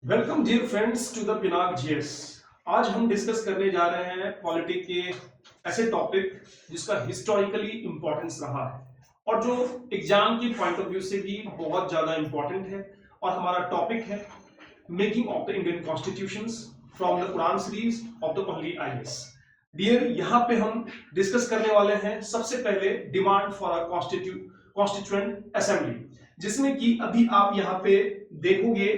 Welcome dear friends to the Pinak GS. आज हम discuss करने जा रहे हैं पॉलिटी के ऐसे टॉपिक जिसका हिस्टोरिकली इंपॉर्टेंस रहा है और जो एग्जाम की पॉइंट ऑफ व्यू से भी बहुत ज्यादा इंपॉर्टेंट है। और हमारा टॉपिक है making of the Indian constitutions from the Quran series of the पहली आईएएस। डियर, यहाँ पे हम डिस्कस करने वाले हैं सबसे पहले demand for a constituent assembly, जिसमें कि अभी आप यहाँ पे देखोगे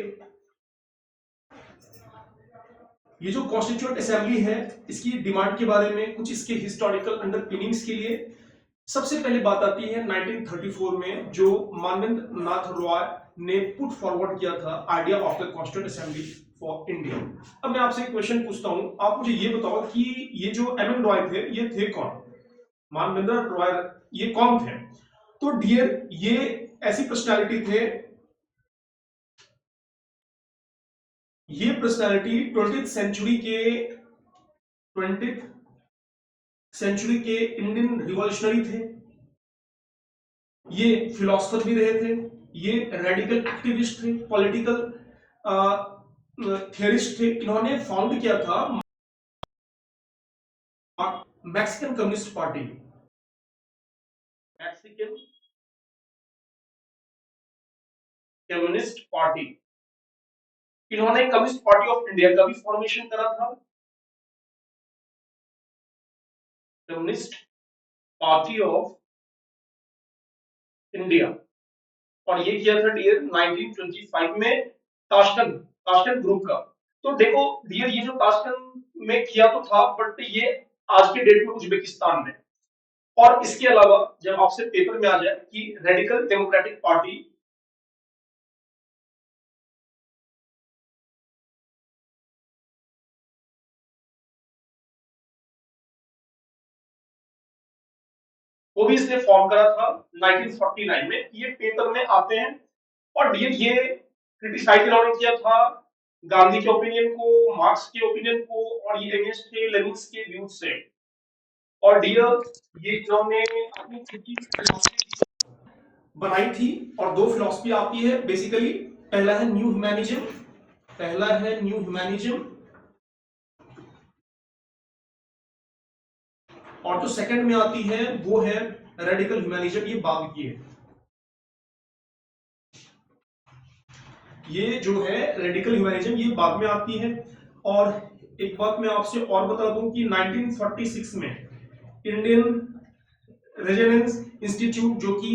ये जो कॉन्स्टिट्यूएंट असेंबली है इसकी डिमांड के बारे में, कुछ इसके हिस्टोरिकल अंडरपिनिंग्स के लिए सबसे पहले बात आती है 1934 में जो मानवेंद्र नाथ रॉय ने पुट फॉरवर्ड किया था idea of the constituent assembly for India. अब मैं आपसे एक क्वेश्चन पूछता हूं, आप मुझे ये बताओ कि ये जो एम एन रॉय थे ये थे कौन? मानवेंद्र रॉय ये कौन थे? तो डियर, ये ऐसी पर्सनैलिटी थे, ये पर्सनैलिटी 20th सेंचुरी के इंडियन रिवॉल्यूशनरी थे। ये फिलोसफर भी रहे थे, ये रेडिकल एक्टिविस्ट थे, पॉलिटिकल थियरिस्ट थे। इन्होंने फाउंड किया था Mexican communist party, Mexican communist party. इन्होंने कम्युनिस्ट पार्टी ऑफ इंडिया का भी फॉर्मेशन करा था, कम्युनिस्ट पार्टी ऑफ इंडिया। और ये किया था डियर 1925 में ताशकंद ग्रुप का। तो देखो डियर, ये जो ताशकंद में किया तो था, बट ये आज के डेट में उज्बेकिस्तान में। और इसके अलावा जब आपसे पेपर में आ जाए कि रेडिकल डेमोक्रेटिक पार्टी, वो भी इसने फॉर्म करा था 1949 में, ये पेपर में आते हैं। और डियर, ये क्रिटिसाइज इन्होंने किया था गांधी के ओपिनियन को, मार्क्स के ओपिनियन को, और ये अगेंस्ट थे लेनिन के व्यूज से। और डियर, ये इन्होंने अपनी खुद की फिलॉसफी बनाई थी, और दो फिलॉसफी आती है बेसिकली। पहला है न्यू ह्यूमैनिज्म, पहला है न्यू ह्यूमैनिज्म, और जो सेकंड में आती है वो है रेडिकल ह्यूमैनिज्म। ये बाद की है, ये जो है रेडिकल ह्यूमैनिज्म ये बाद में आती है। और एक बात मैं आपसे और बता दूं कि 1946 में इंडियन रेजिडेंस इंस्टीट्यूट जो कि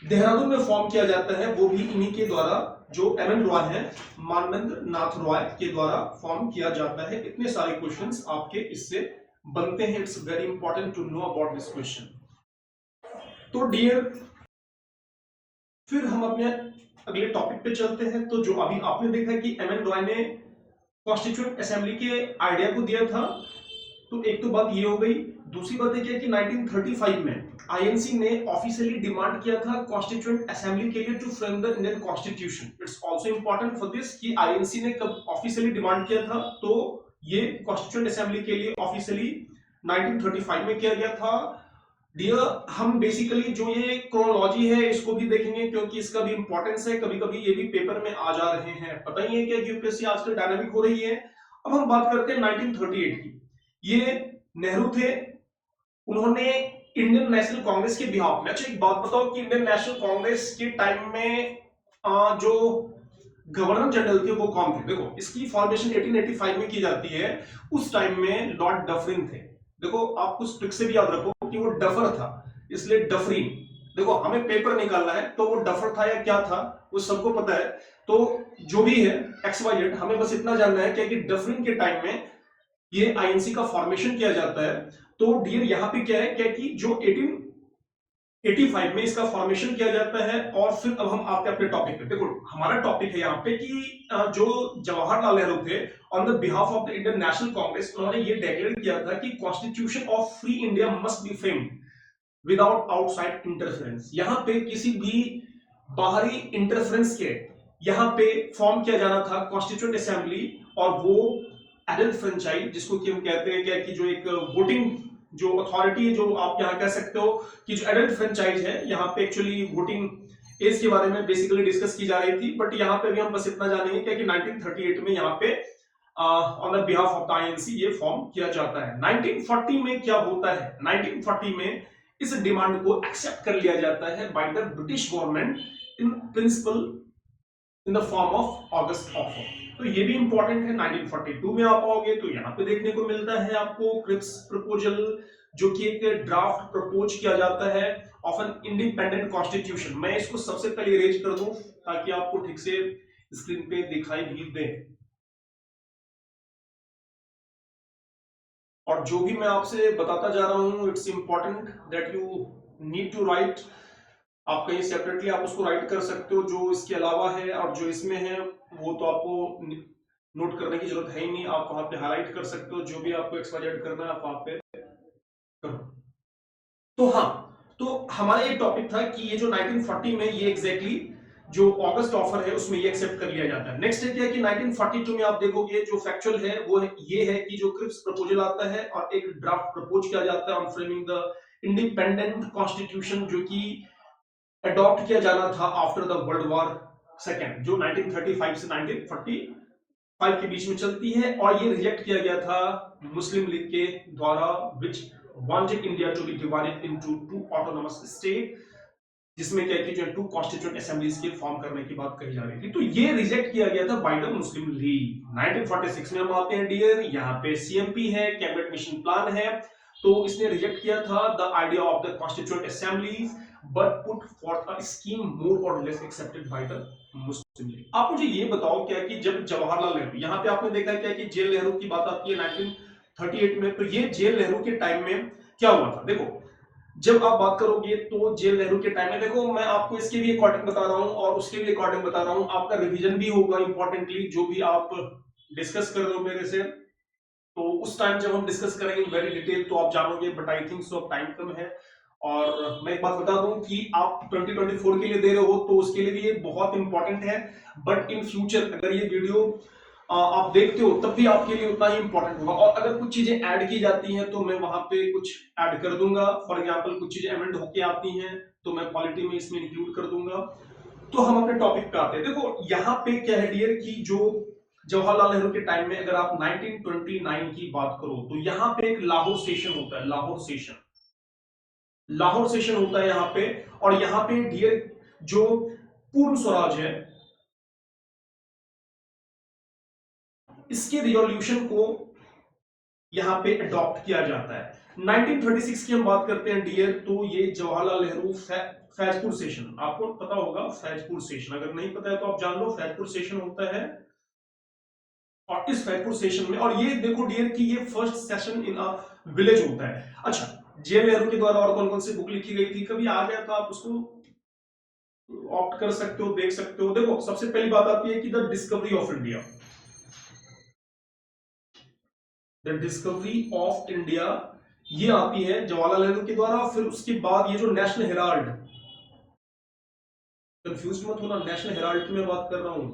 देहरादून में फॉर्म किया जाता है, वो भी इन्हीं के द्वारा, जो एम एन रॉय है, मानवेंद्र नाथ रॉय के द्वारा फॉर्म किया जाता है। इतने सारे क्वेश्चंस आपके इससे बनते हैं। It's very important to know about this question. तो डियर, फिर हम अपने अगले टॉपिक पे चलते हैं। तो जो अभी आपने देखा कि एम एन रॉय ने कॉन्स्टिट्यूएंट असेंबली के आइडिया को दिया था, तो एक तो बात ये हो गई। दूसरी बात है कि 1935 में आईएनसी ने ऑफिशियली डिमांड किया था कॉन्स्टिट्यूएंट असेंबली के लिए to frame the Indian constitution. It's also important for this कि आईएनसी ने कब ऑफिशियली डिमांड किया था, तो ये कॉन्स्टिट्यूएंट असेंबली के लिए ऑफिशियली 1935 में किया गया था। डियर, हम बेसिकली जो ये क्रोनोलॉजी है इसको भी देखेंगे, क्योंकि इसका भी इंपॉर्टेंस है। कभी कभी ये भी पेपर में आ जा रहे हैं, पता ही है कि यूपीएससी आजकल डायनामिक हो रही है। अब हम बात करते हैं 1938 की। ये नेहरू थे, उन्होंने इंडियन नेशनल कांग्रेस के बिहाफ में। अच्छा, एक बात बताओ कि इंडियन नेशनल कांग्रेस के टाइम में जो गवर्नर जनरल थे वो कौन थे? देखो, इसकी फॉर्मेशन 1885 में की जाती है। उस टाइम में लॉर्ड डफरिन थे। देखो, आप कुछ ट्रिक से भी याद रखो कि वो डफर था, इसलिए डफरिन। देखो, हमें पेपर निकालना है तो वो डफर था या क्या था वो सबको पता है। तो जो भी है एक्स वाई जेड, हमें बस इतना जानना है कि डफरिन के टाइम में ये आईएनसी का फॉर्मेशन किया जाता है। तो डियर, यहां पे क्या है कि जो 1885 में इसका फॉर्मेशन किया जाता है। और फिर अब हम आपके अपने टॉपिक पे देखो, हमारा टॉपिक है यहाँ पे कि जो जवाहरलाल नेहरू थे on the behalf of the Indian national Congress, उन्होंने ये डिक्लेयर किया था कि constitution of free India must be framed without outside interference. यहाँ पे किसी भी बाहरी इंटरफेरेंस के यहाँ पे फॉर्म किया जाना था कॉन्स्टिट्यूएंट असेंबली। और वो एडल्ट फ्रेंचाइज, जिसको कि हम कहते हैं क्या कि जो एक वोटिंग जो अथॉरिटी है, जो आप यहाँ कह सकते हो कि जो एडल्ट फ्रेंचाइज है, यहाँ पे एक्चुअली वोटिंग एज के बारे में बेसिकली डिस्कस की जा रही थी, बट यहाँ पे भी हम बस इतना जानेंगे क्या कि 1938 में यहाँ पे on the behalf of the INC ये फॉर्म किया जाता है। 1940 में क्या होता है, 1940 में इस डिमांड को एक्सेप्ट कर लिया जाता है by the British government in principle in the form of August offer. तो ये भी इंपॉर्टेंट है। 1942 में आप आओगे तो यहाँ पे देखने को मिलता है आपको क्रिप्स प्रपोजल, जो कि एक ड्राफ्ट प्रपोज किया जाता है ऑफ एन इंडिपेंडेंट कॉन्स्टिट्यूशन। मैं इसको सबसे पहले इरेज कर दूं ताकि आपको ठीक से स्क्रीन पे दिखाई भी दे। और जो भी मैं आपसे बताता जा रहा हूं, it's important that you need to write. आप कहीं सेपरेटली आप उसको राइट कर सकते हो, जो इसके अलावा है और जो इसमें है वो तो आपको नोट करने की जरूरत है ही नहीं, आप वहां पे हाईलाइट कर सकते हो। जो भी आपको एक्सवाइजेड करना है आप वहां पे करो। तो हाँ, तो हमारा ये टॉपिक था कि ये जो 1940 में ये एग्जैक्टली जो ऑगस्ट ऑफर है उसमें ये एक्सेप्ट कर लिया जाता है। नेक्स्ट है क्या कि 1942 में आप देखोगे जो फैक्चुअल है वो है, ये है कि जो क्रिप्स प्रपोजल आता है और एक ड्राफ्ट प्रपोज किया जाता है on framing the independent constitution, जो कि अडॉप्ट किया जाना था after the world war second, जो 1935 से 1945 के बीच में चलती है। और ये रिजेक्ट किया गया था मुस्लिम लीग के द्वारा, विच wanted India to be divided into two autonomous state, जिसमें क्या कि जो टू कॉन्स्टिट्यूएंट असेंबलीज के फॉर्म करने की बात कही जा रही थी। तो ये रिजेक्ट किया गया था बाय द मुस्लिम लीग। 1946 में हम आते हैं डियर, यहाँ पे सीएमपी है, कैबिनेट मिशन प्लान है। तो इसने रिजेक्ट किया था the idea of the constituent assemblies but put forth a scheme more or less accepted by the Muslim League. आप मुझे ये बताओ क्या कि जब जवाहरलाल नेहरू, यहाँ पे आपने देखा क्या कि जेल नेहरू की बात आती है 1938 में, तो ये जेल नेहरू के टाइम में क्या हुआ था। देखो जब आप बात करोगे तो जेल नेहरू के टाइम में, देखो मैं आपको इसके भी अकॉर्डिंग बता रहा हूं और उसके भी अकॉर्डिंग बता रहा हूं, आपका रिवीजन भी होगा इंपॉर्टेंटली जो भी आप डिस्कस कर रहे हो मेरे से। तो उस टाइम जब हम डिस्कस करेंगे वेरी डिटेल तो आप जानोगे, but I think so time कम है। और मैं एक बात बता दूं कि आप 2024 के लिए दे रहे हो तो उसके लिए भी ये बहुत इंपॉर्टेंट है, बट इन फ्यूचर अगर ये वीडियो आप देखते हो तब भी आपके लिए उतना ही इंपॉर्टेंट होगा। और अगर कुछ चीजें ऐड की जाती हैं तो मैं वहां पे कुछ ऐड कर दूंगा। फॉर एग्जांपल कुछ चीजें अमेंड होके आती हैं तो मैं पॉलिटी में इसमें इंक्लूड कर दूंगा। तो हम अपने टॉपिक पे आते हैं। देखो यहाँ पे क्या है डियर कि जो जवाहरलाल नेहरू के टाइम में अगर आप 1929 की बात करो तो यहाँ पे एक लाहौर सेशन होता है, लाहौर सेशन होता है यहाँ पे। और यहाँ पे डियर जो पूर्ण स्वराज है इसके रिजोल्यूशन को यहां पे अडॉप्ट किया जाता है। 1936 की हम बात करते हैं डियर, तो ये जवाहरलाल नेहरू फैजपुर सेशन, आपको पता होगा फैजपुर सेशन, अगर नहीं पता है तो आप जान लो फैजपुर सेशन होता है। और इस फैजपुर सेशन में, और ये देखो डियर कि ये first session in a village होता है। अच्छा, जेएल नेहरू के द्वारा और कौन कौन सी बुक लिखी गई थी, कभी आ गया तो आप उसको ऑप्ट कर सकते हो, देख सकते हो। देखो सबसे पहली बात आती है कि the discovery of India, the discovery of India ये आती है जवाहरलाल नेहरू के द्वारा। फिर उसके बाद ये जो नेशनल हेराल्ड, कंफ्यूज मत होना, नेशनल हेराल्ड में बात कर रहा हूं,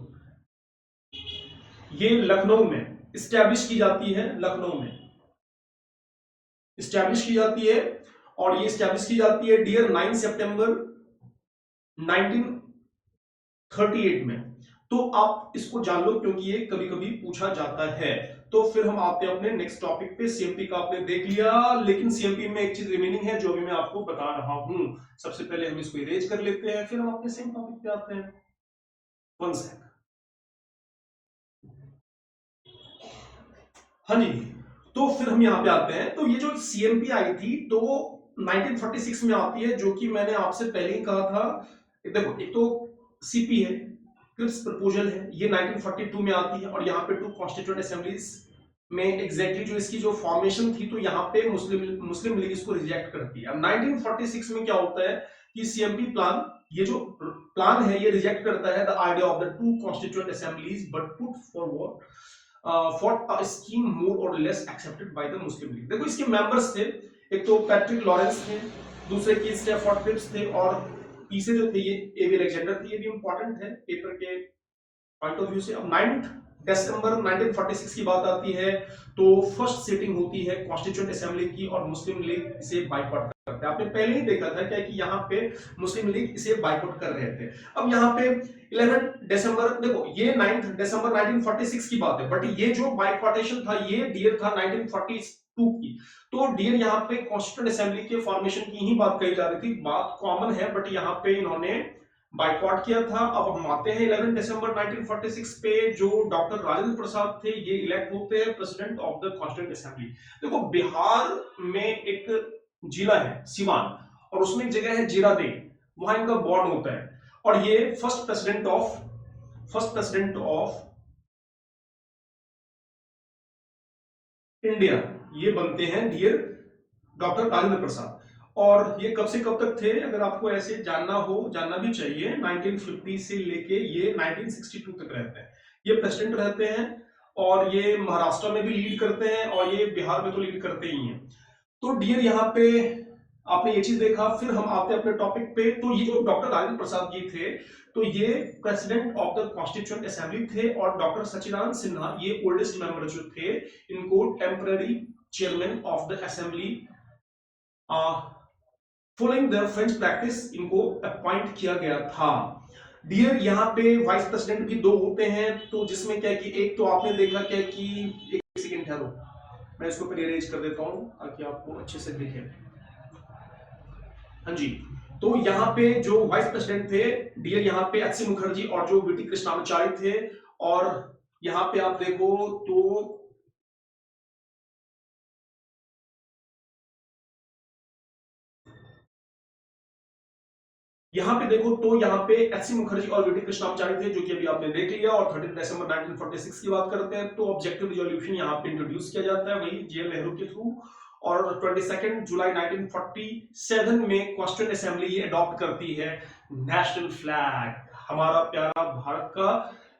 ये लखनऊ में इस्टेब्लिश की जाती है, लखनऊ में इस्टेब्लिश की जाती है। और ये इस्टेब्लिश की जाती है डियर 9 सितंबर 1938 में। तो आप इसको जान लो क्योंकि ये कभी कभी पूछा जाता है। तो फिर हम आते हैं अपने नेक्स्ट टॉपिक पे। सीएमपी का आपने देख लिया, लेकिन सीएमपी में एक चीज रिमेनिंग है जो अभी मैं आपको बता रहा हूं। सबसे पहले हम इसको इरेज कर लेते हैं, फिर हम अपने सेम टॉपिक पे आते हैं। One second. हाँ जी, तो फिर हम यहाँ पे आते हैं। तो ये जो सीएमपी आई थी तो 1946 में आती है, जो कि मैंने आपसे पहले ही कहा था। देखो एक तो सीपी है, क्रिप्स प्रपोजल है, ये 1942 में आती है। और यहाँ पे टू कॉन्स्टिट्यूएंट असेंबलीज में एग्जैक्टली जो इसकी जो फॉर्मेशन थी, तो यहाँ पे मुस्लिम लीग इसको रिजेक्ट करती है। अब 1946 में क्या होता है कि सीएमपी प्लान, ये जो प्लान है ये रिजेक्ट करता है the idea of the two constituent assemblies but put forward for a scheme more or less accepted by the Muslim League. देखो इसके मेंबर्स थे, एक तो पैट्रिक लॉरेंस थे, दूसरे की स्टैफोर्ड क्रिप्स थे, और तीसरे जो थे ये एवी अलेक्जेंडर थे। ये भी इंपॉर्टेंट है पेपर के पॉइंट ऑफ व्यू से। अब 9 दिसंबर 1946 की बात आती है तो फर्स्ट सीटिंग होती है कॉन्स्टिट्यूएंट असेंबली की और मुस्लिम लीग इसे बाइकआउट करता करता है। आपने पहले ही देखा था क्या कि यहाँ पे मुस्लिम लीग इसे बाइकआउट कर रहे थे। अब यहाँ पे 11 दिसंबर, देखो ये 9 दिसंबर 1946 की बात है, बट ये जो बाइकआउटेशन था ये डियर था 1942 की। तो डियर यहाँ पे कॉन्स्टिट्यूएंट असेंबली के फॉर्मेशन की ही बात कही जा रही थी, बात कॉमन है, बट यहाँ पे इन्होंने बाइकआउट किया था। अब हम आते हैं 11 दिसंबर 1946 पे, जो डॉक्टर राजेंद्र प्रसाद थे ये इलेक्ट होते हैं president of the constituent assembly. देखो बिहार में एक जिला है सिवान, और उसमें एक जगह है जीरादेई, वहां इनका बॉर्ड होता है, और ये फर्स्ट प्रेसिडेंट ऑफ इंडिया ये बनते हैं डियर डॉक्टर राजेंद्र प्रसाद। और ये कब से कब तक थे, अगर आपको ऐसे जानना भी चाहिए, 1950 से लेके ये 1962 तक रहते हैं, ये प्रेसिडेंट रहते हैं, और ये महाराष्ट्र में भी लीड करते हैं, और ये बिहार में तो लीड करते ही हैं। तो डियर यहाँ पे आपने ये चीज देखा। फिर हम आते हैं अपने टॉपिक पे। तो ये जो डॉक्टर राजेंद्र प्रसाद जी थे, तो ये president of the constituent assembly थे, और डॉक्टर सच्चिदानंद सिन्हा ये ओल्डेस्ट मेंबर जो थे, इनको temporary chairman of the assembly following the French practice इनको अपॉइंट किया गया था। डियर यहाँ पे वाइस प्रेसिडेंट भी दो होते हैं, तो जिसमें क्या कि एक तो आपने देखा क्या कि, एक सेकंड ठहरो, मैं इसको फिर अरेंज कर देता हूं ताकि आपको अच्छे से दिखे। हाँ जी, तो यहाँ पे जो वाइस प्रेसिडेंट थे डियर, यहाँ पे एच.सी. मुखर्जी और जो वी.टी. कृष्णामाचारी थे, और यहाँ पे आप देखो तो यहाँ पे देखो तो यहाँ पे एच.सी. मुखर्जी और वी.टी. कृष्णामाचारी थे, जो कि अभी आपने देख लिया। और 30 दिसंबर 1946 की बात करते हैं, तो ऑब्जेक्टिव रिजोल्यूशन यहाँ पे इंट्रोड्यूस किया जाता है वही जे नेहरू के थ्रू, और 22 जुलाई 1947 में कॉन्स्टिट्यूएंट असेंबली ये अडॉप्ट करती है नेशनल फ्लैग, हमारा प्यारा भारत का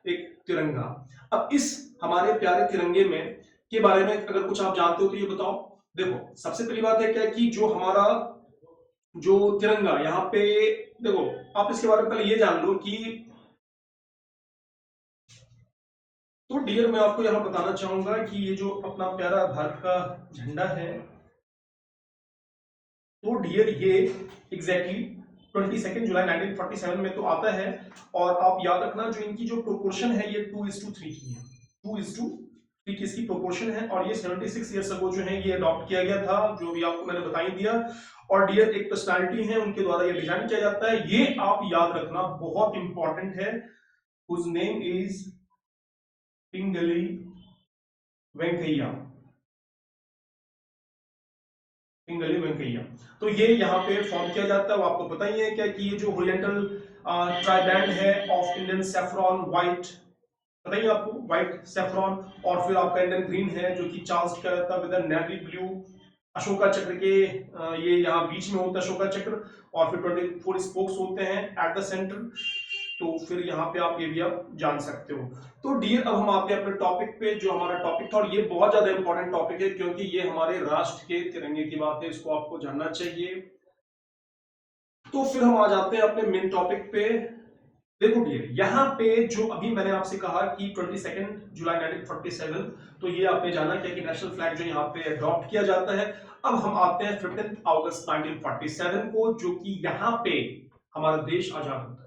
एक तिरंगा। अब इस हमारे प्यारे तिरंगे में के बारे में अगर कुछ आप जानते हो तो ये बताओ। देखो सबसे पहली बात है क्या कि जो हमारा जो तिरंगा यहाँ पे, देखो आप इसके बारे में पहले ये जान लो कि, तो डियर मैं आपको यहाँ बताना चाहूंगा कि ये जो अपना प्यारा भारत का झंडा है, तो डियर ये एग्जैक्टली 22 जुलाई 1947 में तो आता है। और आप याद रखना जो इनकी जो प्रोपोर्शन है ये 2:3 की है, 2:3 की इसकी प्रोपोर्शन है, और ये 76 ईयर्स अगो जो है ये अडॉप्ट किया गया था, जो भी आपको मैंने बता ही दिया। और डियर एक पर्सनालिटी है उनके द्वारा ये डिजाइन किया जाता है, ये आप याद रखना बहुत इंपॉर्टेंट है, whose name is पिंगली वेंकैया, पिंगली वेंकैया। तो ये यहाँ पे फॉर्म किया जाता है, वो आपको पता ही है क्या कि ये जो हॉरिजॉन्टल ट्राइबैंड है ऑफ इंडियन सैफरॉन व्हाइट, बताइए आपको व्हाइट सैफरॉन, और फिर आपका इंडियन ग्रीन है जो कि चार्ज किया जाता है विद नेवी ब्लू, अशोका चक्र के ये यहाँ बीच में होता है अशोका चक्र, और फिर 24 स्पोक्स होते हैं एट द सेंटर। तो फिर यहाँ पे आप ये भी आप जान सकते हो। तो डियर अब हम आते हैं अपने टॉपिक पे, जो हमारा टॉपिक था, और ये बहुत ज्यादा इंपॉर्टेंट टॉपिक है क्योंकि ये हमारे राष्ट्र के तिरंगे की बात है, इसको आपको जानना चाहिए। तो फिर हम आ जाते हैं अपने मेन टॉपिक पे। देखो डियर यहाँ पे जो अभी मैंने आपसे कहा कि 22 जुलाई 1947, तो ये आपने जाना क्या कि नेशनल फ्लैग जो यहाँ पे अडॉप्ट किया जाता है। अब हम आते हैं 15 अगस्त 1947 को, जो कि यहाँ पे हमारा देश आजाद होता है।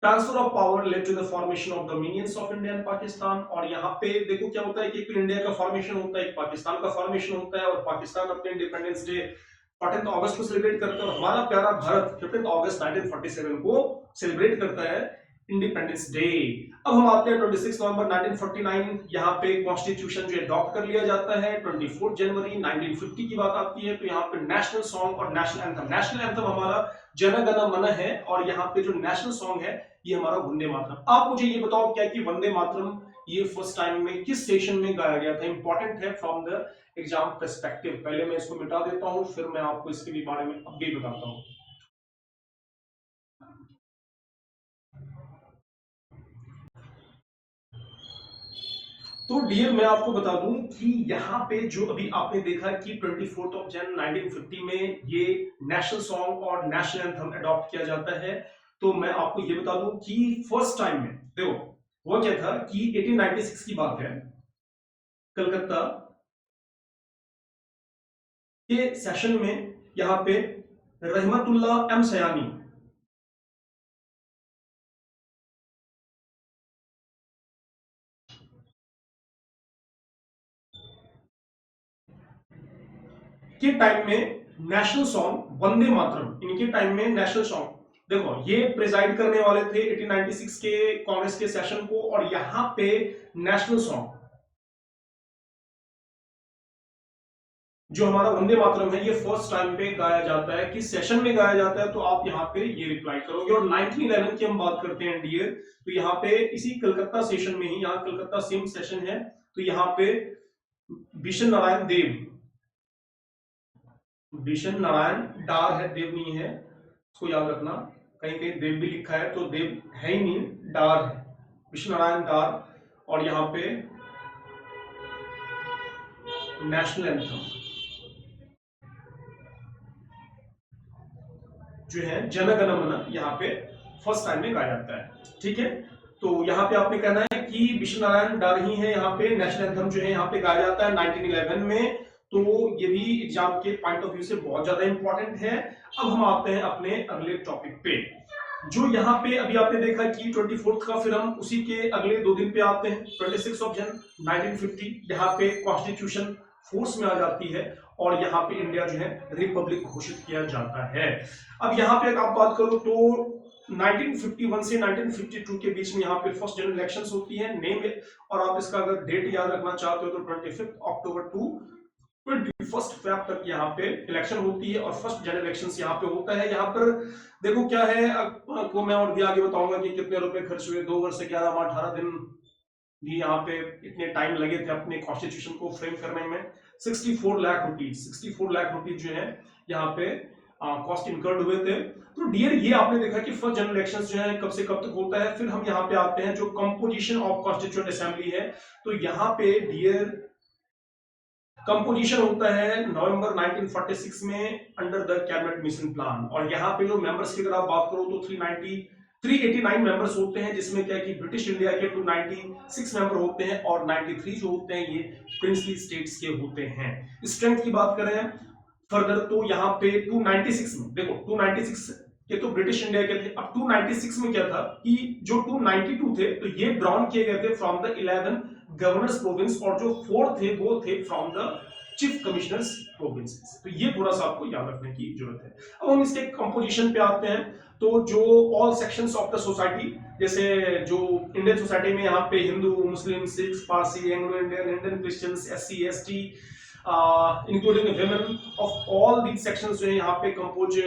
Transfer of power led to the formation of dominions of India and Pakistan. और यहाँ पे देखो क्या होता है कि एक इंडिया का फॉर्मेशन होता है, एक पाकिस्तान का फॉर्मेशन होता है, और पाकिस्तान अपने इंडिपेंडेंस डे 14 अगस्त को सेलिब्रेट करता है, और हमारा प्यारा भारत 15 अगस्त 1947 को सेलिब्रेट करता है इंडिपेंडेंस डे। अब हम आते हैं 26 नवंबर 1949, यहाँ पे कॉन्स्टिट्यूशन जो अडॉप्ट कर लिया जाता है। 24 जनवरी 1950 की बात आती है, तो यहाँ पे नेशनल सॉन्ग और नेशनल एंथम हमारा जन गण मन है, और यहाँ पे जो नेशनल सॉन्ग है ये हमारा वंदे मातरम। आप मुझे ये बताओ क्या कि वंदे मातरम ये फर्स्ट टाइम में किस सेशन में गाया गया था, इंपॉर्टेंट है फ्रॉम द एग्जाम पर्सपेक्टिव। पहले मैं इसको मिटा देता हूं, फिर मैं आपको इसके भी बारे में अब भी बताता हूं। तो डियर मैं आपको बता दूं कि यहाँ पे जो अभी आपने देखा कि 24 जनवरी 1950 में ये नेशनल सॉन्ग और नेशनल एंथम अडॉप्ट किया जाता है। तो मैं आपको ये बता दूं कि फर्स्ट टाइम में देखो वो क्या था कि 1896 की बात है, कलकत्ता के सेशन में यहाँ पे रहमतुल्लाह एम सयानी। के टाइम में नेशनल सॉन्ग वंदे मातरम, इनके टाइम में नेशनल सॉन्ग, देखो ये प्रिजाइड करने वाले थे 1896 के कांग्रेस के सेशन को, और यहां पे नेशनल सॉन्ग जो हमारा वंदे मातरम है, ये फर्स्ट टाइम पे गाया जाता है, किस सेशन में गाया जाता है, तो आप यहाँ पे ये रिप्लाई करोगे। और 1911 की हम बात करते हैं डियर, तो यहाँ पे इसी कलकत्ता सेशन में ही, यहाँ कलकत्ता सेम सेशन है, तो यहाँ पे बिशन नारायण देव, बिशन नारायण डार है, देव नहीं है, इसको याद रखना, कहीं कहीं देव भी लिखा है, तो देव है ही नहीं, डार है, बिशन नारायण डार। और यहाँ पे नेशनल एंथम जो है जन गण मन, यहाँ पे फर्स्ट टाइम में गाया जाता है, ठीक है। तो यहाँ पे आपने कहना है कि विष्णु नारायण डार ही है, यहाँ पे नेशनल एंथम जो है यहाँ पे गाया जाता है 1911 में। तो ये भी एग्जाम के पॉइंट ऑफ व्यू से बहुत ज्यादा इंपॉर्टेंट है। अब हम आते हैं अपने अगले टॉपिक पे, जो यहाँ पे अभी आपने देखा कि 24th का, फिर हम उसी के अगले 2 दिन पे आते हैं 26 जन 1950, यहाँ पे कॉन्स्टिट्यूशन फोर्स में आ जाती है, और यहाँ पे इंडिया जो है रिपब्लिक घोषित किया जाता है। अब यहाँ पे आप बात करो तो 1951 से 1952 के बीच में यहाँ पे फर्स्ट जनरल इलेक्शंस होती है, नेम, और आप इसका अगर डेट याद रखना चाहते हो तो 25 अक्टूबर टू 21 फेब तक यहाँ पे इलेक्शन होती है, और फर्स्ट जनरल इलेक्शंस यहाँ पे होता है। यहाँ पर देखो क्या है, आपको मैं और भी आगे बताऊंगा कि कितने रुपए खर्च हुए, 2 वर्ष से 18 दिन भी यहाँ पे इतने टाइम लगे थे अपने कॉन्स्टिट्यूशन को फ्रेम करने में। 64 लाख रुपीज जो है यहाँ पे कॉस्ट इनकर्ड हुए थे। तो डियर ये आपने देखा कि फर्स्ट जनरल इलेक्शंस जो है कब से कब तक होता है। फिर हम यहाँ पे आते हैं जो कंपोजिशन ऑफ कॉन्स्टिट्यूएंट असेंबली है, तो यहाँ पे डियर कंपोजिशन होता है नवंबर 1946 में under the cabinet mission plan, और यहाँ पे जो मेंबर्स की अगर आप बात करो तो 389 मेंबर्स होते हैं, जिसमें क्या कि ब्रिटिश इंडिया के 296 मेंबर होते हैं, और 93 जो होते हैं ये प्रिंसली स्टेट्स के होते हैं। स्ट्रेंथ की बात करें फर्दर तो यहाँ पे 296 में देखो 296 ये तो ब्रिटिश इंडिया के थे। अब 296 में क्या था कि जो 292 थे तो ये ड्रॉन किए गए थे फ्रॉम द 11 गवर्नर्स प्रोविंस, और जो 4 थे वो थे from the chief commissioners provinces. तो ये थोड़ा सा आपको याद रखने की जरूरत है। अब हम इसके कंपोजिशन पे आते हैं, तो जो all sections of the society, जैसे जो इंडियन सोसाइटी में यहाँ पे Hindu, Muslim, Sikh, Parsi, Anglo Indian, Indian Christians, SC ST including women of all these sections जो है यहाँ पे कंपोज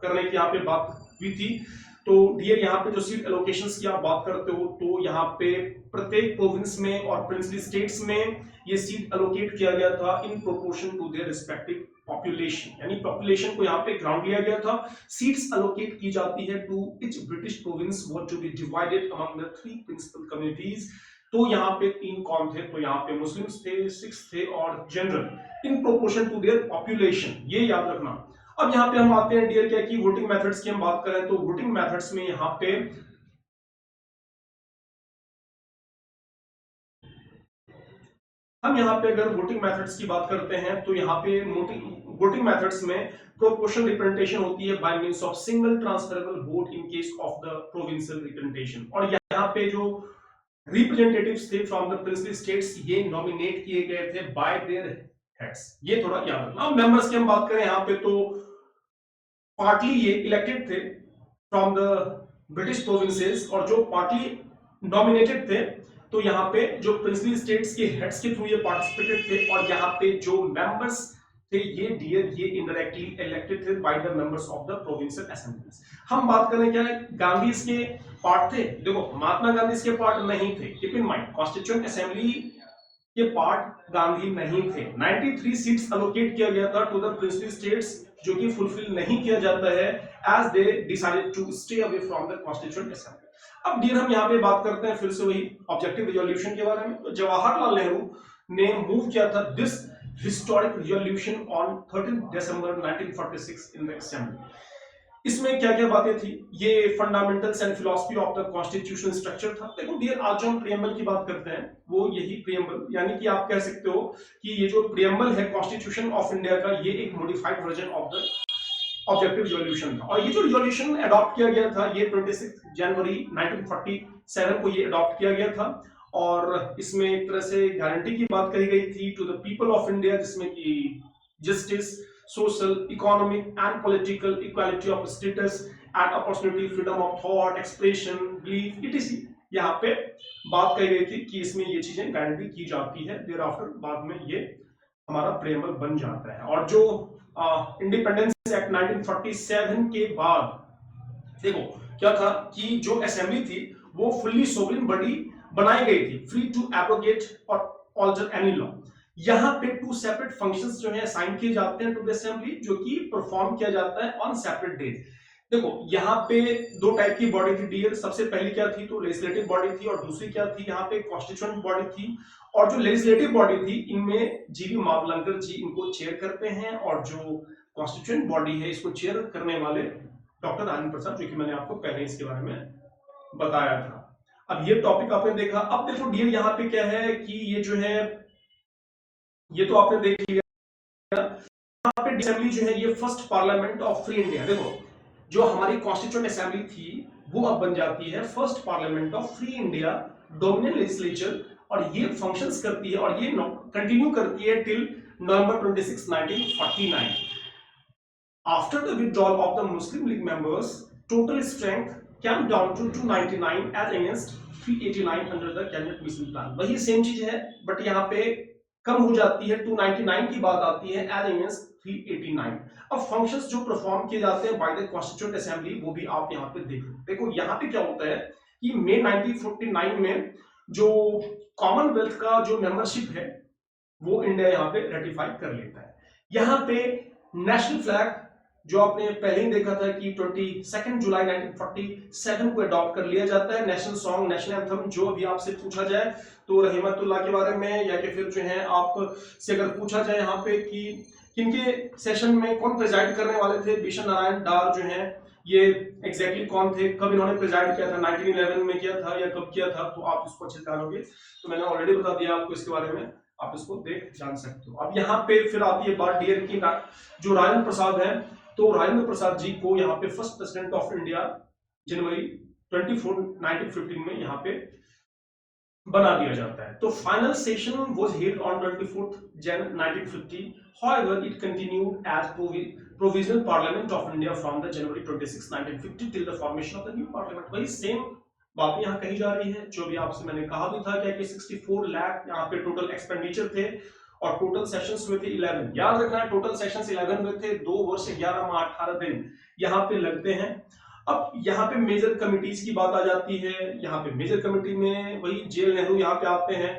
करने की यहाँ पे बात हुई थी। तो डियर यहाँ पे जो सीट एलोकेशंस की आप बात करते हो तो यहाँ पे प्रत्येक प्रोविंस में और प्रिंसली स्टेट्स में ये सीट एलोकेट किया गया था in proportion to their respective population, यानी पॉपुलेशन को यहाँ पे ग्राउंड लिया गया था। सीट्स एलोकेट की जाती है to each British province were to be divided among the 3 principal communities. तो यहाँ पे 3 कौन थे, तो यहाँ पे मुस्लिम्स थे, सिख्स थे और general in proportion to their population, ये याद रखना। अब यहाँ पे हम आते हैं डियर क्या कि वोटिंग मेथड्स की हम बात करें तो वोटिंग मेथड्स में यहाँ पे हम यहाँ पे अगर वोटिंग मेथड्स की बात करते हैं तो यहाँ पे वोटिंग मेथड्स में प्रोपोर्शनल रिप्रेजेंटेशन होती है by means of single transferable vote in case of the provincial representation, और यहाँ पे जो रिप्रेजेंटेटिव्स थे फ्रॉम द प्रिंसली स्टेट्स ये नॉमिनेट किए गए थे बाय देयर हेड्स, ये थोड़ा याद रखना। अब मेंबर्स की हम बात करें यहाँ पे तो पार्टली ये इलेक्टेड थे फ्रॉम द ब्रिटिश प्रोविंसेस, और जो पार्टली नॉमिनेटेड थे तो यहाँ पे जो प्रिंसली स्टेट्स के हेड्स के थ्रू ये पार्टिसिपेटेड थे, और यहाँ पे जो मेंबर्स थे ये डियर ये इनडायरेक्टली इलेक्टेड थे by the members of the provincial assemblies. हम बात करें क्या है, गांधी इसके पार्ट थे, देखो महात्मा गांधी इसके पार्ट नहीं थे, keep in mind constituent Assembly के पार्ट गांधी नहीं थे। 93 सीट्स अलोकेट किया गया था टू द प्रिंसली स्टेट्स, जो कि फुलफिल नहीं किया जाता है as they decided to stay away from the constituent Assembly. अब डियर हम यहाँ पे बात करते हैं फिर से वही ऑब्जेक्टिव रिजोल्यूशन के बारे में। तो जवाहरलाल नेहरू ने मूव किया था this historic resolution on 13 December 1946 in the assembly. इसमें क्या क्या बातें थी, ये fundamentals and philosophy of the constitutional structure था। देखो डियर आज जो हम प्रियम्बल की बात करते हैं वो यही प्रियम्बल, यानी कि आप कह सकते हो कि ये जो प्रियम्बल है कॉन्स्टिट्यूशन ऑफ इंडिया का, ये एक modified version of the objective resolution था। और ये जो रिजोल्यूशन अडॉप्ट किया गया था ये 26 जनवरी 1947 को ये अडॉप्ट किया गया था। और इसमें एक तरह से गारंटी की बात कही गई थी to the people of India, जिसमें कि justice, social, economic and political equality of status and opportunity, freedom of thought, expression, belief, etc यहाँ पे बात कही गई थी कि इसमें ये चीजें गारंटी की जाती है। देयर आफ्टर बाद में ये हमारा प्रेमल बन जाता है। और जो इंडिपेंडेंस एक्ट 1947 के बाद देखो क्या था कि जो असेंबली थी वो फुल्ली सोवरेन बॉडी बनाई गई थी, फ्री टू एब्रोगेट और ऑल्टर एनी लॉ। यहाँ पे टू सेपरेट फंक्शंस जो है असाइन किए जाते हैं टू द असेंबली, जो कि परफॉर्म किया जाता है ऑन सेपरेट डेज। देखो यहाँ पे दो टाइप की बॉडी थी डियर। सबसे पहली क्या थी तो लेजिस्लेटिव बॉडी थी, और दूसरी क्या थी यहाँ पे कॉन्स्टिट्यूएंट बॉडी थी। और जो लेजिस्लेटिव बॉडी थी इनमें जीवी मावलंकर जी इनको चेयर करते हैं, और जो कॉन्स्टिट्यूएंट बॉडी है इसको चेयर करने वाले डॉक्टर राजेंद्र प्रसाद, जो कि मैंने आपको पहले इसके बारे में बताया था। अब ये टॉपिक आपने देखा। अब देखो डियर यहाँ पे क्या है कि ये जो है ये तो आपने देख लिया। यहाँ पे असेंबली जो है ये first parliament of free India. देखो जो हमारी कॉन्स्टिट्यूएंट असेंबली थी वो अब बन जाती है first parliament of free India dominion legislature, और ये फंक्शंस करती है और ये कंटिन्यू करती है till November 26, 1949। After the withdrawal of the Muslim League members, total strength came down to 299 as against 389 under the cabinet mission plan। वही same चीज है बट यहाँ पे कम हो जाती है, 299 की बात आती है as against 389। अब फंक्शंस जो परफॉर्म किए जाते हैं बाय द कॉन्स्टिट्यूएंट असेंबली वो भी आप यहाँ पे देख लो। देखो यहाँ पे क्या होता है कि मई 1949 में जो कॉमनवेल्थ का जो मेंबरशिप है वो इंडिया यहाँ पे रेटिफाई कर लेता है। यहाँ पे नेशनल फ्लैग जो आपने पहले ही देखा था कि 22 जुलाई 1947 को अडॉप्ट कर लिया जाता है। नेशनल सॉन्ग, नेशनल एंथम जो अभी आपसे पूछा जाए तो रहमतुल्लाह के बारे में, या कि फिर जो है आपसे अगर पूछा जाए यहाँ पे कि किनके सेशन में कौन प्रेजाइड करने वाले थे, बिशन नारायण डार जो है ये एग्जैक्टली कौन थे, कब इन्होंने प्रेजाइड किया था, 1911 में किया था या कब किया था, तो आप इसको अच्छे से जानोगे। तो मैंने ऑलरेडी बता दिया आपको इसके बारे में, आप इसको देख जान सकते हो। अब यहाँ पे फिर आती है बात डियर की, जो राजेंद्र प्रसाद है तो राजेंद्र प्रसाद जी को यहाँ पे फर्स्ट प्रेसिडेंट ऑफ इंडिया जनवरी 24, 1915 में यहाँ पे बना दिया जाता है। तो final session was held on 24 Jan 1950। However, it continued as provisional parliament of India from the January 26, 1950 till the formation of the new parliament। वही सेम बात यहाँ कही जा रही है जो भी आपसे मैंने कहा भी था क्या कि 64 लाख यहाँ पे टोटल एक्सपेंडिचर थे और टोटल सेशंस हुए थे 11। याद रखना है टोटल सेशंस 11 हुए थे, 2 वर्ष 11 माह 18 दिन यहाँ पे लगते हैं। अब यहाँ पे मेजर कमिटीज की बात आ जाती है। यहाँ पे मेजर कमिटी में वही जेल नेहरू यहाँ पे आते हैं,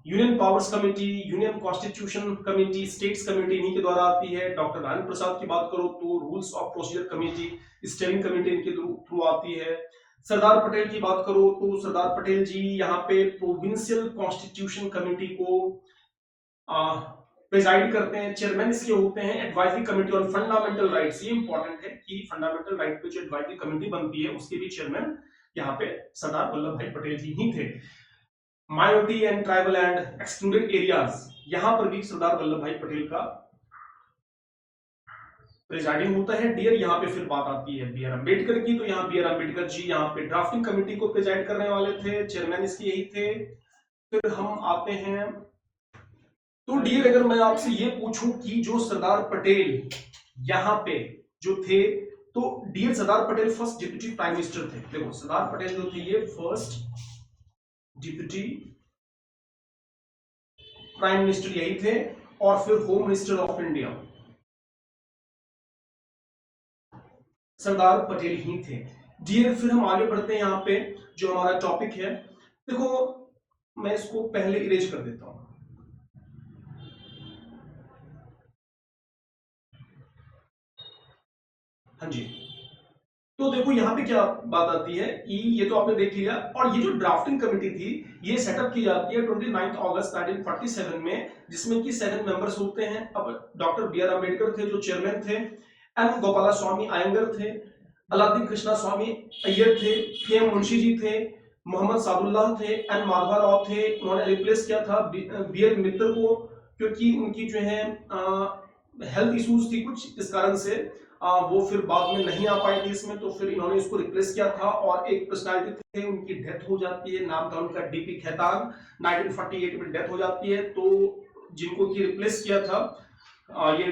union powers committee, union constitution committee, states committee इन्हीं के द्वारा आती है। डॉक्टर राजेंद्र प्रसाद की बात करो तो rules of procedure committee, steering committee इनके थ्रू आती है। सरदार पटेल की बात करो तो सरदार पटेल जी यहाँ पे प्रोविंशियल कॉन्स्टिट्यूशन कमेटी को प्रेजाइड करते हैं। चेयरमैन इसके होते हैं advisory committee on fundamental rights. ये इंपॉर्टेंट है कि फंडामेंटल राइट पे जो एडवाइजरी कमेटी बनती है उसके भी चेयरमैन यहाँ पे सरदार वल्लभ भाई पटेल जी ही थे। Minority and tribal and excluded areas, यहाँ पर भी सरदार वल्लभ भाई पटेल का प्रेजाइडिंग होता है। डियर यहाँ पे फिर बात आती है बी आर अम्बेडकर की, तो यहाँ बी आर अम्बेडकर जी यहाँ पे ड्राफ्टिंग कमेटी को प्रेजाइड करने वाले थे, चेयरमैन इसके यही थे। फिर हम आते हैं तो डियर अगर मैं आपसे ये पूछूं कि जो सरदार पटेल यहाँ पे जो थे, तो dear Sardar Patel first deputy prime minister थे। देखो सरदार पटेल जो थे ये फर्स्ट डिप्यूटी प्राइम मिनिस्टर यही थे, और फिर home minister of India Sardar Patel ही थे। डियर फिर हम आगे बढ़ते हैं यहाँ पे जो हमारा टॉपिक है। देखो मैं इसको पहले इरेज कर देता हूं। हाँ जी, तो देखो यहाँ पे क्या बात आती है कि ये तो आपने देख लिया, और ये जो ड्राफ्टिंग कमेटी थी ये सेटअप की जाती है 29 अगस्त 1947 में, जिसमें कि 7 मेंबर्स होते हैं। अब डॉक्टर बी आर अम्बेडकर थे जो चेयरमैन थे, एम गोपाला स्वामी अयंगर थे, अलादीन कृष्णा स्वामी अय्यर थे, के एम मुंशी जी थे, मोहम्मद सादुल्लाह थे, एन माधवा राव थे। उन्होंने रिप्लेस किया था बी एल मित्तर को, क्योंकि उनकी जो है हेल्थ इश्यूज थी कुछ, इस कारण से वो फिर बाद में नहीं आ पाई थी इसमें, तो फिर इन्होंने इसको रिप्लेस किया था। और एक पर्सनालिटी थे, उनकी डेथ हो जाती है, नाम था उनका डीपी खेतान, 1948 में डेथ हो जाती है। तो जिनको की रिप्लेस किया था ये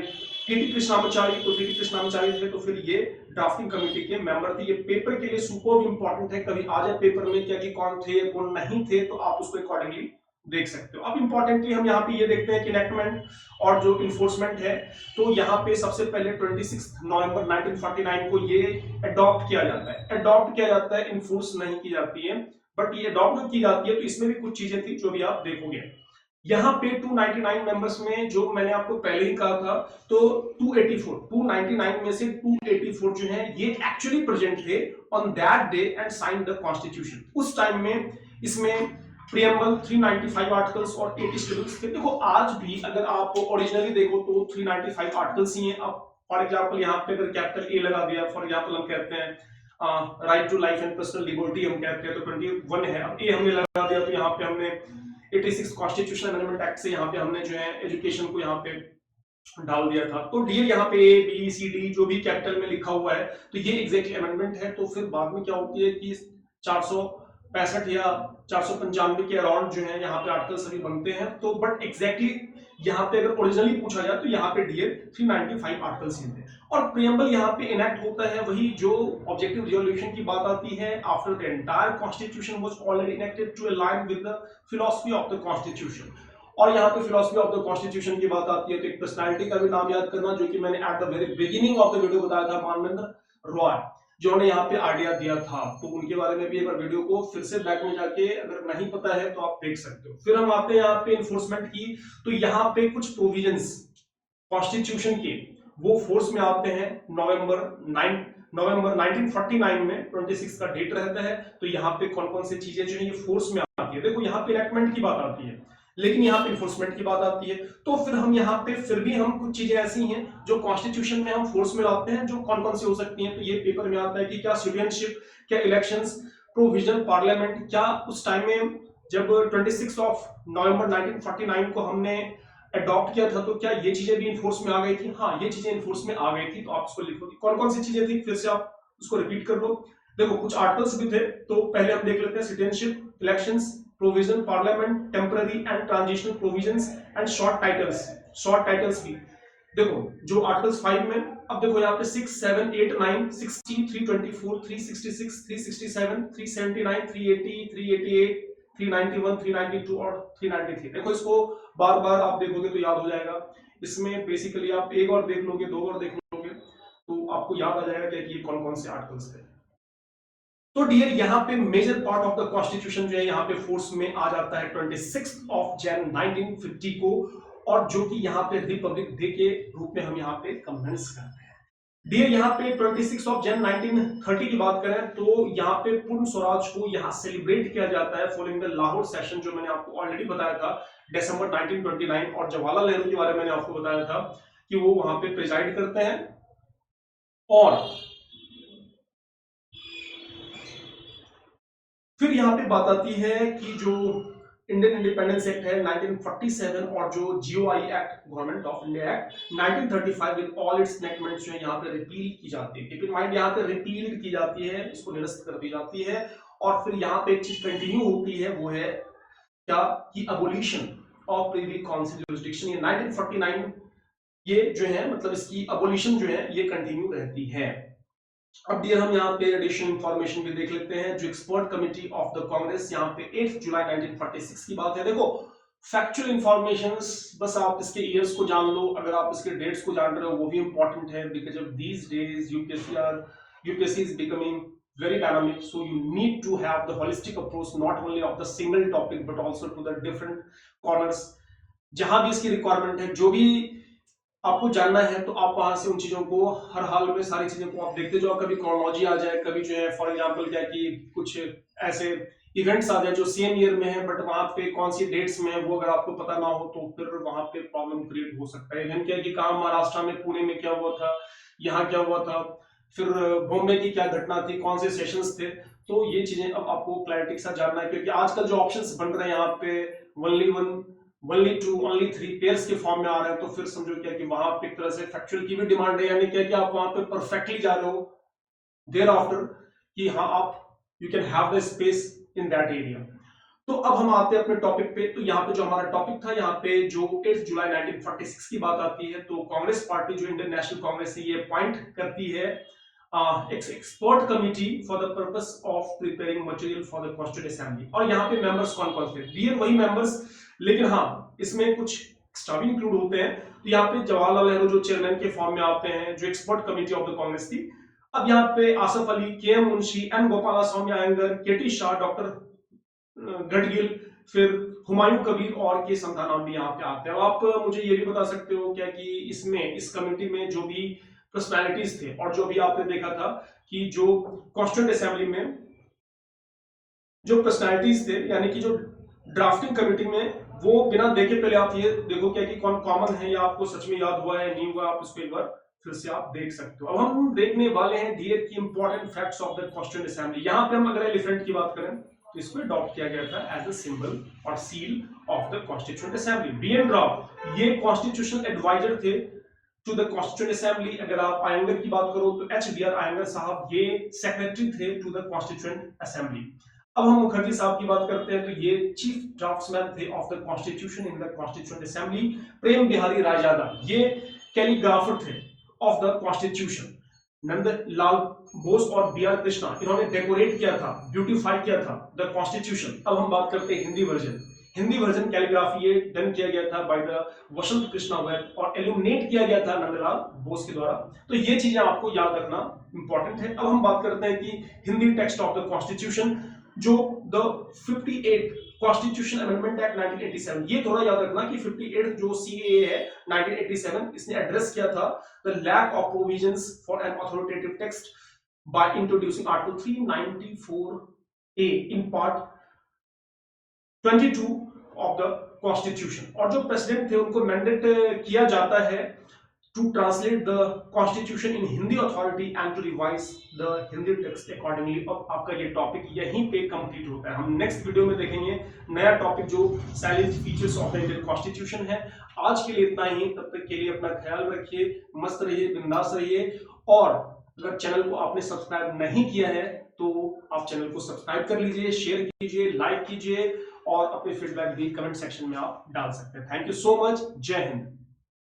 टीटी कृष्णामाचारी, तो टीटी कृष्णामाचारी थे, तो फिर ये ड्राफ्टिंग कमेटी के मेंबर थे। ये पेपर के लिए सुपर इंपॉर्टेंट है, कभी आ जाए पेपर में क्या कि कौन थे कौन नहीं थे, तो आप उसको अकॉर्डिंगली देख सकते हो। अब इंपॉर्टेंटली हम यहाँ पे ये देखते हैं कि इनेक्टमेंट और जो इन्फोर्समेंट है, तो यहाँ पे सबसे पहले 26 नवंबर 1949 को ये अडॉप्ट किया जाता है। अडॉप्ट किया जाता है, इन्फोर्स नहीं की जाती है, बट ये अडॉप्ट की जाती है, तो इसमें भी कुछ चीजें थी जो भी आप देखोगे। यहाँ पे 299 मेंबर्स में, जो मैंने आपको पहले ही कहा था, तो 299 में से 284 जो है ये एक्चुअली प्रेजेंट थे on that day and sign the constitution. उस टाइम में इसमें प्रियम्बल 395 आर्टिकल्स और 80 शेड्यूल्स थे। देखो आज भी अगर आप ओरिजिनली देखो तो 395 आर्टिकल्स ही हैं। अब फॉर एग्जांपल यहाँ पे अगर कैपिटल ए लगा दिया, फॉर एग्जांपल हम कहते हैं right to life and personal liberty हम कहते हैं, तो 21 है। अब ए हमने लगा दिया, तो यहाँ पे हमने 86 कॉन्स्टिट्यूशन अमेंडमेंट एक्ट से यहाँ पे हमने जो है एजुकेशन को यहाँ पे डाल दिया था। तो डियर यहाँ पे ए बी सी डी जो भी कैपिटल में लिखा हुआ है, तो ये एग्जैक्टली अमेंडमेंट है। तो फिर बाद में क्या होती है कि 465 या 495 के अराउंड जो है यहाँ पे आर्टिकल सभी बनते हैं। तो बट एग्जैक्टली यहाँ पे अगर ओरिजिनली पूछा जाए तो यहाँ पे डियर 395 आर्टिकल्स ही थे। और प्रियम्बल यहाँ पे इनैक्ट होता है, वही जो ऑब्जेक्टिव रिजोल्यूशन की बात आती है, after the entire constitution was already enacted to align with the philosophy of the constitution. और यहाँ पे फिलॉसफी ऑफ द कॉन्स्टिट्यूशन की बात आती है, तो एक पर्सनालिटी का भी नाम याद करना, जो कि मैंने at the very beginning of the video बताया था, मानवेंद्र रॉय, जिन्होंने यहाँ पे आइडिया दिया था। तो उनके बारे में भी एक बार वीडियो को फिर से बैक में जाके अगर नहीं पता है तो आप देख सकते हो। फिर हम आते हैं यहाँ पे इन्फोर्समेंट की, तो यहाँ पे कुछ प्रोविजंस कॉन्स्टिट्यूशन के वो फोर्स में आते हैं नवंबर 1949 में 26 का डेट रहता है। तो यहाँ पे कौन कौन सी चीजें जो है ये फोर्स में आती है। देखो यहाँ पे इनेक्टमेंट की बात आती है, लेकिन यहाँ पे इन्फोर्समेंट की बात आती है। तो फिर हम यहाँ पे फिर भी हम कुछ चीजें ऐसी हैं जो कॉन्स्टिट्यूशन में हम फोर्स में लाते हैं, जो कौन कौन सी हो सकती हैं। तो ये पेपर में आता है कि क्या सिटीजनशिप, क्या इलेक्शंस, प्रोविजनल पार्लियामेंट, क्या उस टाइम में जब 26 नवंबर 1949 को हमने अडॉप्ट किया था, तो क्या ये चीजें भी इन्फोर्स में आ गई थी? हाँ, ये चीजें इन्फोर्स में आ गई थी। तो आप इसको लिखोगे कौन कौन सी चीजें थी, फिर से आप उसको रिपीट कर लो। देखो कुछ आर्टिकल्स भी थे, तो पहले हम देख लेते हैं citizenship, elections, provision, parliament, temporary and transitional provisions and short titles. Short titles भी देखो जो आर्टिकल्स 5 में, अब देखो यहाँ पे 6, 7, 8, 9, 60, 324, 366, 367, 379, 380, 388, 391, 392 और 393। देखो इसको बार बार आप देखोगे तो याद हो जाएगा। इसमें बेसिकली आप एक और देख लोगे, दो और देख लोगे, तो आपको याद आ जाएगा कि ये कौन कौन से आर्टिकल्स थे। तो डियर यहाँ पे major part of the constitution जो है यहाँ पे फोर्स में आ जाता है 26 जनवरी 1950 को, और जो कि यहाँ पे रिपब्लिक डे के रूप में हम यहाँ पे कमेंस करते हैं। डियर यहाँ पे 26 जनवरी 1930 की बात करें तो यहाँ पे पूर्ण स्वराज को यहाँ सेलिब्रेट किया जाता है फॉलोइंग द लाहौर सेशन, जो मैंने आपको ऑलरेडी बताया था दिसंबर 1929। और जवाहरलाल नेहरू के बारे में मैंने आपको बताया था कि वो वहां पे प्रिजाइड करते हैं। और फिर यहाँ पे बात आती है कि जो इंडियन इंडिपेंडेंस एक्ट है 1947 और जो GOI act, government of India act 1935 with all its enactments जो है यहाँ पे रिपील की जाती है। कीप इन माइंड यहाँ पे रिपील की जाती है, इसको निरस्त कर दी जाती है। और फिर यहाँ पे एक चीज कंटिन्यू होती है, वो है क्या कि abolition of Privy Council jurisdiction. ये 1949 ये जो है मतलब इसकी अबोलिशन जो है ये कंटिन्यू रहती है। अब डियर हम यहाँ पे एडिशनल इंफॉर्मेशन भी देख लेते हैं। जो expert committee of the Congress यहाँ पे 8 जुलाई 1946 की बात है। देखो फैक्चुअल इंफॉर्मेशंस, बस आप इसके ईयर्स को जान लो, अगर आप इसके डेट्स को जान रहे हो वो भी इंपॉर्टेंट है, because of these days UPSC is becoming very dynamic, so you need to have the holistic approach not only of the single topic but also to the different corners। जहां भी इसकी रिक्वायरमेंट है, जो भी आपको जानना है, तो आप वहां से उन चीजों को हर हाल में सारी चीजों को आप देखते जाओ। कभी क्रोनोलॉजी आ जाए, कभी जो है फॉर एग्जांपल क्या कि कुछ ऐसे इवेंट्स आ जाए जो सेम ईयर में है बट वहां पे कौन सी डेट्स में है वो अगर आपको पता ना हो तो फिर वहां पे प्रॉब्लम क्रिएट हो सकता है। इवेंट क्या कि कहाँ महाराष्ट्र में पुणे में क्या हुआ था, यहाँ क्या हुआ था, फिर बॉम्बे की क्या घटना थी, कौन से सेशंस थे। तो ये चीजें अब आपको क्लैरिटी के साथ जानना है, क्योंकि आजकल जो ऑप्शंस बन रहे हैं यहाँ पे 1-1 ओनली 2 ओनली 3 पेयर्स के फॉर्म में आ रहे हैं, तो फिर समझो क्या कि वहां पे एक तरह से फैक्चुअल की भी डिमांड है, यानी क्या कि आप वहां पे परफेक्टली जा रहे हो देयर आफ्टर कि हाँ आप you can have the space in that area. तो अब हम आते हैं अपने टॉपिक पे। तो यहाँ पे जो हमारा टॉपिक था, यहाँ पे जो 8 जुलाई 1946 की बात आती है, तो कांग्रेस पार्टी जो इंडियन नेशनल कांग्रेस है ये अपॉइंट करती है expert committee for the purpose of preparing material for the constituent assembly. और यहाँ पे मेंबर्स कौन कौन थे, डियर वही मेंबर्स, लेकिन हाँ इसमें कुछ एक्स्ट्रा भी इंक्लूड होते हैं। तो यहाँ पे जवाहरलाल नेहरू जो चेयरमैन के फॉर्म में आते हैं, जो expert committee of the Congress थी। अब यहाँ पे आसफ अली, के एम मुंशी, एन गोपाला स्वामी अयंगर, के टी शाह, डॉक्टर गडगिल, फिर हुमायूं कबीर और के संधा नाम भी यहाँ पे आते हैं। आप मुझे ये भी बता सकते हो क्या कि इसमें इस कमेटी में जो भी पर्सनालिटीज थे, और जो भी आपने देखा था कि जो कॉन्स्टिट्यूएंट असेंबली में जो पर्सनालिटीज थे, यानी कि जो ड्राफ्टिंग कमेटी में, वो बिना देखे पहले आप ये देखो क्या कि कौन कॉमन है या आपको सच में याद हुआ है नहीं हुआ, आप उसको एक बार फिर से आप देख सकते हो। अब हम देखने वाले हैं डियर की important facts of the constituent assembly. यहाँ पे हम अगर एलिफेंट की बात करें तो इसको अडॉप्ट किया गया था एज अ सिंबल और seal of the constituent Assembly. B N Rau ये कॉन्स्टिट्यूशनल एडवाइजर थे टू द कॉन्स्टिट्यूएंट असेंबली। अगर आप आयंगर की बात करो तो एच डी आर आयंगर साहब ये सेक्रेटरी थे टू द कॉन्स्टिट्यूएंट असेंबली। अब हम मुखर्जी साहब की बात करते हैं, तो ये चीफ ड्राफ्ट्समैन थे of the constitution in the constituent assembly. Prem Behari Raizada ये कैलीग्राफर थे of the constitution. Nandlal Bose और बी आर कृष्णा इन्होंने डेकोरेट किया था, ब्यूटीफाई किया था द कॉन्स्टिट्यूशन। अब हम बात करते हैं Hindi version. Hindi version calligraphy ये डन किया गया था by the Vasant Krishna web और एल्यूमिनेट किया गया था नंदलाल बोस के द्वारा। तो ये चीजें आपको याद रखना इंपॉर्टेंट है। अब हम बात करते हैं कि Hindi text of the constitution, जो द 58 कॉन्स्टिट्यूशन अमेंडमेंट एक्ट 1987, ये थोड़ा याद रखना कि 58 जो सीएए है 1987, इसने एड्रेस किया था the lack of provisions for an authoritative text by introducing article 394A in part 22 of the constitution. और जो प्रेसिडेंट थे उनको मैंडेट किया जाता है to translate the constitution in Hindi authority and to revise the Hindi text accordingly। अब आपका ये टॉपिक यहीं पे कंप्लीट होता है। हम नेक्स्ट वीडियो में देखेंगे नया टॉपिक जो salient features of the Indian constitution है। आज के लिए इतना ही, तब तक के लिए अपना ख्याल रखिए, मस्त रहिए, बिंदास रहिए। और अगर चैनल को आपने सब्सक्राइब नहीं किया है तो आप चैनल को सब्सक्राइब कर लीजिए, शेयर कीजिए, लाइक कीजिए और अपने फीडबैक भी कमेंट सेक्शन में आप डाल सकते हैं। Thank you so much. जय हिंद।